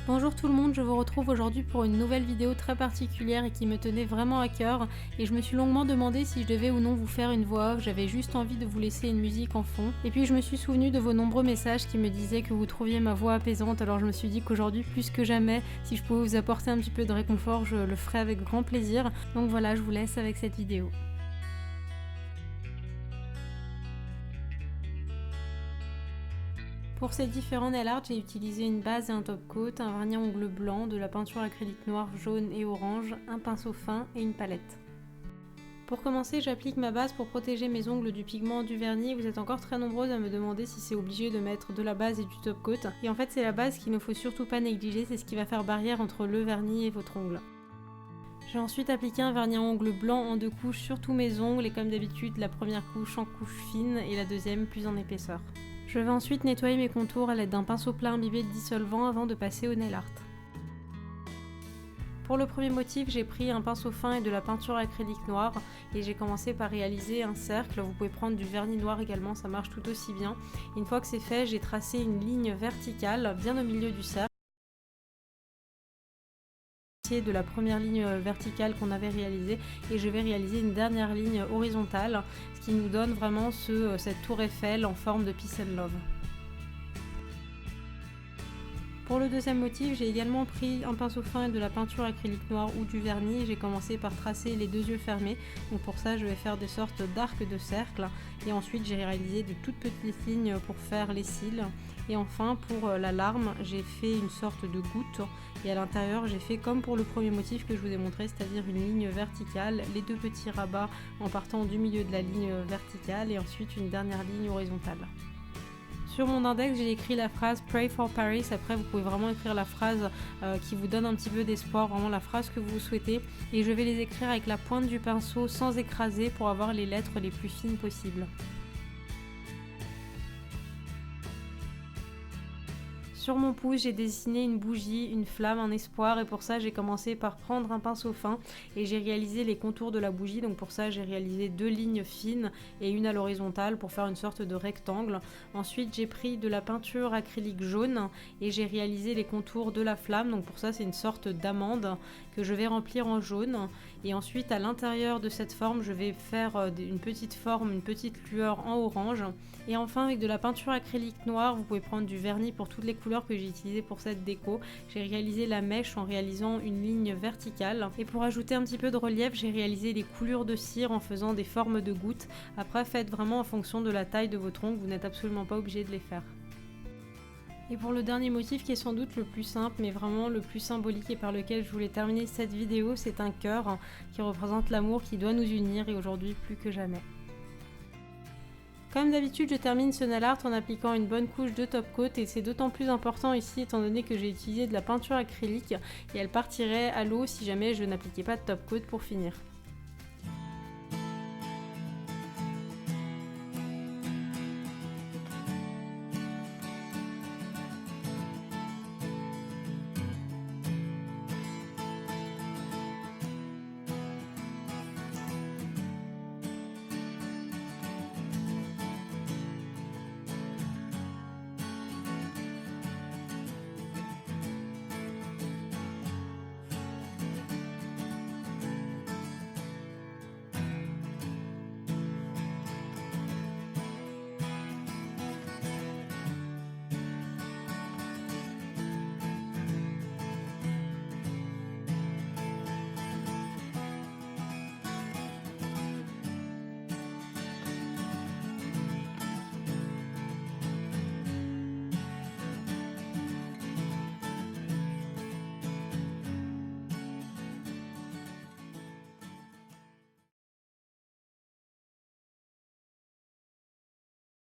Bonjour tout le monde, je vous retrouve aujourd'hui pour une nouvelle vidéo très particulière et qui me tenait vraiment à cœur et je me suis longuement demandé si je devais ou non vous faire une voix off, j'avais juste envie de vous laisser une musique en fond et puis je me suis souvenu de vos nombreux messages qui me disaient que vous trouviez ma voix apaisante, alors je me suis dit qu'aujourd'hui plus que jamais, si je pouvais vous apporter un petit peu de réconfort, je le ferais avec grand plaisir. Donc voilà, je vous laisse avec cette vidéo. Pour ces différents nail art, j'ai utilisé une base et un top coat, un vernis à ongles blanc, de la peinture acrylique noire, jaune et orange, un pinceau fin et une palette. Pour commencer, j'applique ma base pour protéger mes ongles du pigment du vernis. Vous êtes encore très nombreuses à me demander si c'est obligé de mettre de la base et du top coat. Et en fait, c'est la base qu'il ne faut surtout pas négliger, c'est ce qui va faire barrière entre le vernis et votre ongle. J'ai ensuite appliqué un vernis à ongles blanc en 2 couches sur tous mes ongles et comme d'habitude, la première couche en couche fine et la deuxième plus en épaisseur. Je vais ensuite nettoyer mes contours à l'aide d'un pinceau plat imbibé de dissolvant avant de passer au nail art. Pour le premier motif, j'ai pris un pinceau fin et de la peinture acrylique noire et j'ai commencé par réaliser un cercle. Vous pouvez prendre du vernis noir également, ça marche tout aussi bien. Une fois que c'est fait, j'ai tracé une ligne verticale bien au milieu du cercle de la première ligne verticale qu'on avait réalisée et je vais réaliser une dernière ligne horizontale, ce qui nous donne vraiment cette tour Eiffel en forme de Peace and Love. Pour le deuxième motif, j'ai également pris un pinceau fin et de la peinture acrylique noire ou du vernis. J'ai commencé par tracer les 2 yeux fermés. Donc pour ça, je vais faire des sortes d'arcs de cercle. Et ensuite, j'ai réalisé de toutes petites lignes pour faire les cils. Et enfin, pour la larme, j'ai fait une sorte de goutte. Et à l'intérieur, j'ai fait comme pour le premier motif que je vous ai montré, c'est-à-dire une ligne verticale, les 2 petits rabats en partant du milieu de la ligne verticale et ensuite une dernière ligne horizontale. Sur mon index, j'ai écrit la phrase Pray for Paris. Après, vous pouvez vraiment écrire la phrase qui vous donne un petit peu d'espoir, vraiment la phrase que vous souhaitez. Et je vais les écrire avec la pointe du pinceau sans écraser pour avoir les lettres les plus fines possibles. Sur mon pouce, j'ai dessiné une bougie, une flamme, un espoir et pour ça j'ai commencé par prendre un pinceau fin et j'ai réalisé les contours de la bougie. Donc pour ça j'ai réalisé 2 lignes fines et une à l'horizontale pour faire une sorte de rectangle. Ensuite j'ai pris de la peinture acrylique jaune et j'ai réalisé les contours de la flamme. Donc pour ça c'est une sorte d'amande que je vais remplir en jaune. Et ensuite à l'intérieur de cette forme je vais faire une petite forme, une petite lueur en orange. Et enfin avec de la peinture acrylique noire, vous pouvez prendre du vernis pour toutes les couleurs que j'ai utilisées pour cette déco. J'ai réalisé la mèche en réalisant une ligne verticale. Et pour ajouter un petit peu de relief, j'ai réalisé les coulures de cire en faisant des formes de gouttes. Après faites vraiment en fonction de la taille de votre ongle, vous n'êtes absolument pas obligé de les faire. Et pour le dernier motif qui est sans doute le plus simple mais vraiment le plus symbolique et par lequel je voulais terminer cette vidéo, c'est un cœur qui représente l'amour qui doit nous unir et aujourd'hui plus que jamais. Comme d'habitude, je termine ce nail art en appliquant une bonne couche de top coat et c'est d'autant plus important ici étant donné que j'ai utilisé de la peinture acrylique et elle partirait à l'eau si jamais je n'appliquais pas de top coat pour finir.